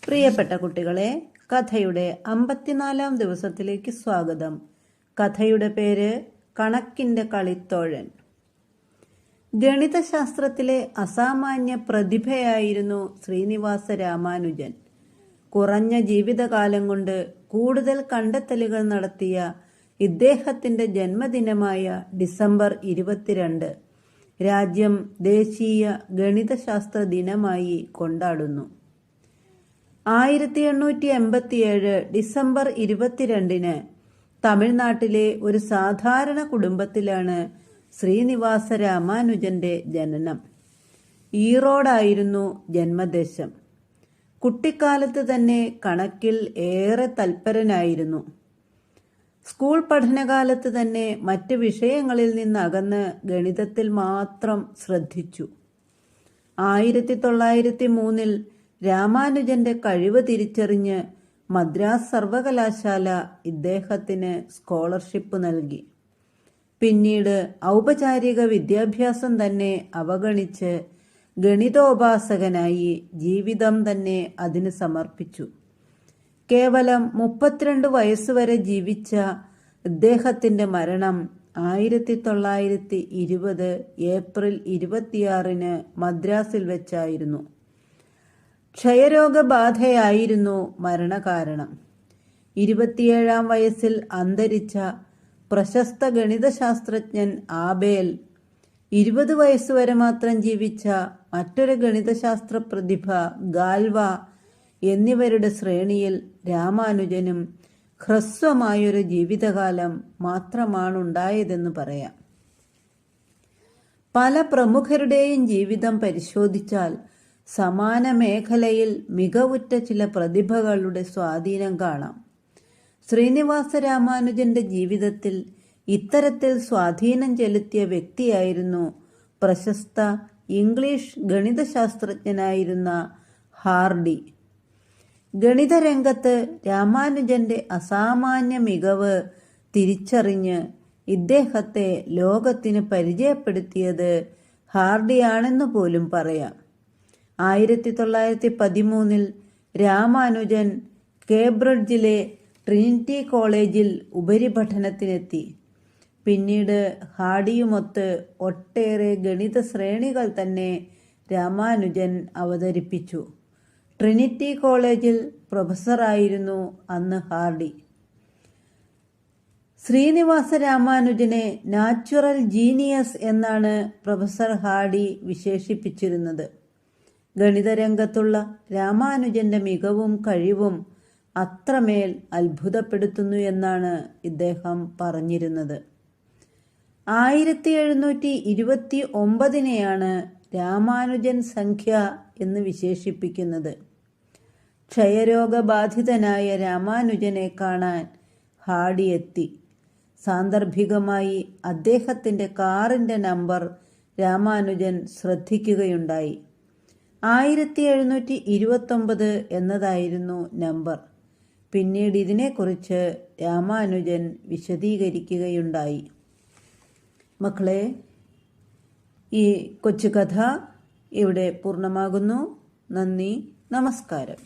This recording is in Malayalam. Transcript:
പ്രിയപ്പെട്ട കുട്ടികളെ, കഥയുടെ 54-ാം ദിവസത്തിലേക്ക് സ്വാഗതം. കഥയുടെ പേര് കണക്കിന്റെ കളിത്തോഴൻ. ഗണിതശാസ്ത്രത്തിലെ അസാമാന്യ പ്രതിഭയായിരുന്നു ശ്രീനിവാസ രാമാനുജൻ. കുറഞ്ഞ ജീവിതകാലം കൊണ്ട് കൂടുതൽ കണ്ടെത്തലുകൾ നടത്തിയ ഇദ്ദേഹത്തിന്റെ ജന്മദിനമായ ഡിസംബർ 22 രാജ്യം ദേശീയ ഗണിതശാസ്ത്ര ദിനമായി കൊണ്ടാടുന്നു. 1887 ഡിസംബർ 22 തമിഴ്നാട്ടിലെ ഒരു സാധാരണ കുടുംബത്തിലാണ് ശ്രീനിവാസ രാമാനുജന്റെ ജനനം. ഈറോഡായിരുന്നു ജന്മദേശം. കുട്ടിക്കാലത്ത് തന്നെ കണക്കിൽ ഏറെ തൽപരനായിരുന്നു. സ്കൂൾ പഠനകാലത്ത് തന്നെ മറ്റ് വിഷയങ്ങളിൽ നിന്നകന്ന് ഗണിതത്തിൽ മാത്രം ശ്രദ്ധിച്ചു. 1903 രാമാനുജന്റെ കഴിവ് തിരിച്ചറിഞ്ഞ് മദ്രാസ് സർവകലാശാല ഇദ്ദേഹത്തിന് സ്കോളർഷിപ്പ് നൽകി. പിന്നീട് ഔപചാരിക വിദ്യാഭ്യാസം തന്നെ അവഗണിച്ച് ഗണിതോപാസകനായി ജീവിതം തന്നെ അതിന് സമർപ്പിച്ചു. കേവലം 32 വയസ്സുവരെ ജീവിച്ച ഇദ്ദേഹത്തിന്റെ മരണം 1920 ഏപ്രിൽ 26 മദ്രാസിൽ വെച്ചായിരുന്നു. ക്ഷയരോഗബാധയായിരുന്നു മരണകാരണം. 27-ാം വയസ്സിൽ അന്തരിച്ച പ്രശസ്ത ഗണിതശാസ്ത്രജ്ഞൻ ആബേൽ, 20 വയസ്സുവരെ മാത്രം ജീവിച്ച മറ്റൊരു ഗണിതശാസ്ത്ര പ്രതിഭ ഗാൽവ എന്നിവരുടെ ശ്രേണിയിൽ രാമാനുജനും ഹ്രസ്വമായൊരു ജീവിതകാലം മാത്രമാണുണ്ടായതെന്ന് പറയാം. പല പ്രമുഖരുടെയും ജീവിതം പരിശോധിച്ചാൽ സമാന മേഖലയിൽ മികവുറ്റ ചില പ്രതിഭകളുടെ സ്വാധീനം കാണാം. ശ്രീനിവാസ രാമാനുജന്റെ ജീവിതത്തിൽ ഇത്തരത്തിൽ സ്വാധീനം ചെലുത്തിയ വ്യക്തിയായിരുന്നു പ്രശസ്ത ഇംഗ്ലീഷ് ഗണിതശാസ്ത്രജ്ഞനായിരുന്ന ഹാർഡി. ഗണിതരംഗത്ത് രാമാനുജന്റെ അസാമാന്യ മികവ് തിരിച്ചറിഞ്ഞ് ഇദ്ദേഹത്തെ ലോകത്തിന് പരിചയപ്പെടുത്തിയത് ഹാർഡിയാണെന്ന് പോലും പറയാം. 1913 രാമാനുജൻ കേംബ്രിഡ്ജിലെ ട്രിനിറ്റി കോളേജിൽ ഉപരിപഠനത്തിനെത്തി. പിന്നീട് ഹാർഡിയുമൊത്ത് ഒട്ടേറെ ഗണിത ശ്രേണികൾ തന്നെ രാമാനുജൻ അവതരിപ്പിച്ചു. ട്രിനിറ്റി കോളേജിൽ പ്രൊഫസറായിരുന്നു അന്ന് ഹാർഡി. ശ്രീനിവാസ രാമാനുജനെ നാച്ചുറൽ ജീനിയസ് എന്നാണ് പ്രൊഫസർ ഹാർഡി വിശേഷിപ്പിച്ചിരുന്നത്. ഗണിതരംഗത്തുള്ള രാമാനുജന്റെ മികവും കഴിവും അത്രമേൽ അത്ഭുതപ്പെടുത്തുന്നു എന്നാണ് ഇദ്ദേഹം പറഞ്ഞിരുന്നത്. 1729 രാമാനുജൻ സംഖ്യ എന്ന് വിശേഷിപ്പിക്കുന്നത്. ക്ഷയരോഗബാധിതനായ രാമാനുജനെ കാണാൻ ഹാർഡി എത്തി. സാന്ദർഭികമായി അദ്ദേഹത്തിന്റെ കാറിന്റെ നമ്പർ രാമാനുജൻ ശ്രദ്ധിക്കുകയുണ്ടായി. 1729 എന്നതായിരുന്നു നമ്പർ. പിന്നീട് ഇതിനെക്കുറിച്ച് രാമാനുജൻ വിശദീകരിക്കുകയുണ്ടായി. മക്കളെ, ഈ കൊച്ചുകഥ ഇവിടെ പൂർണ്ണമാകുന്നു. നന്ദി, നമസ്കാരം.